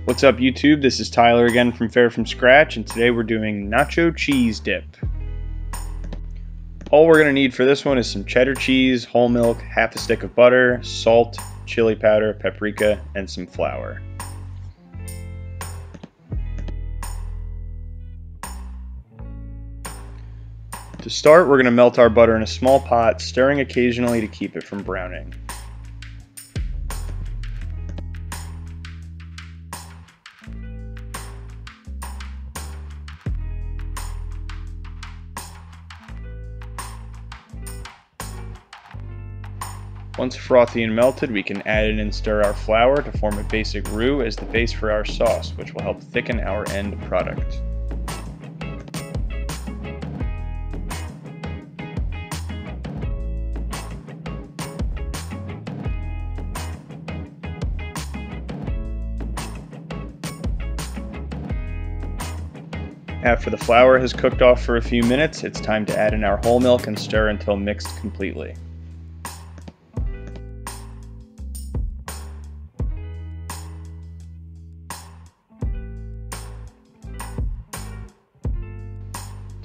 What's up YouTube? This is Tyler again from Fare From Scratch, and today we're doing nacho cheese dip. All we're going to need for this one is some cheddar cheese, whole milk, half a stick of butter, salt, chili powder, paprika, and some flour. To start, we're going to melt our butter in a small pot, stirring occasionally to keep it from browning. Once frothy and melted, we can add in and stir our flour to form a basic roux as the base for our sauce, which will help thicken our end product. After the flour has cooked off for a few minutes, it's time to add in our whole milk and stir until mixed completely.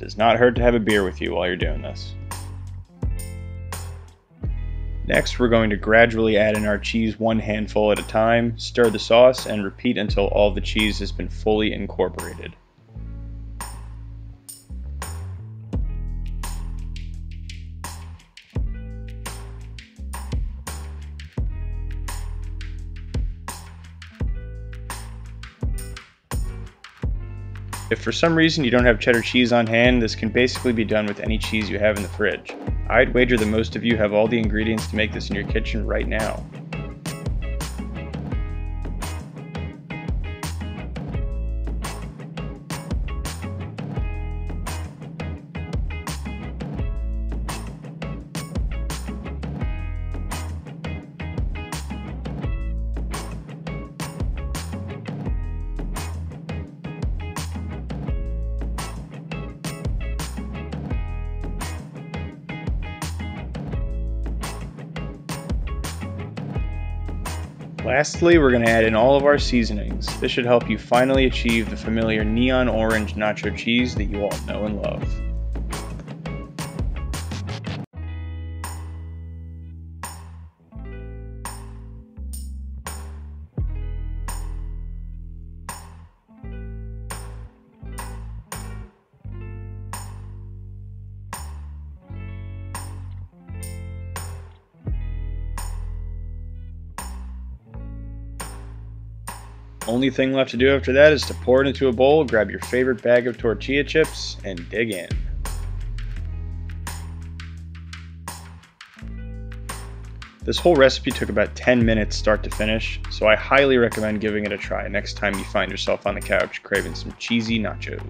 Does not hurt to have a beer with you while you're doing this. Next, we're going to gradually add in our cheese one handful at a time, stir the sauce, and repeat until all the cheese has been fully incorporated. If for some reason you don't have cheddar cheese on hand, this can basically be done with any cheese you have in the fridge. I'd wager that most of you have all the ingredients to make this in your kitchen right now. Lastly, we're going to add in all of our seasonings. This should help you finally achieve the familiar neon orange nacho cheese that you all know and love. Only thing left to do after that is to pour it into a bowl, grab your favorite bag of tortilla chips, and dig in. This whole recipe took about 10 minutes start to finish, so I highly recommend giving it a try next time you find yourself on the couch craving some cheesy nachos.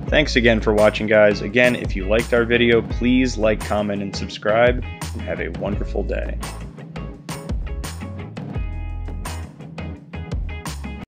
Thanks again for watching, guys. Again, if you liked our video, please like, comment, and subscribe, and have a wonderful day.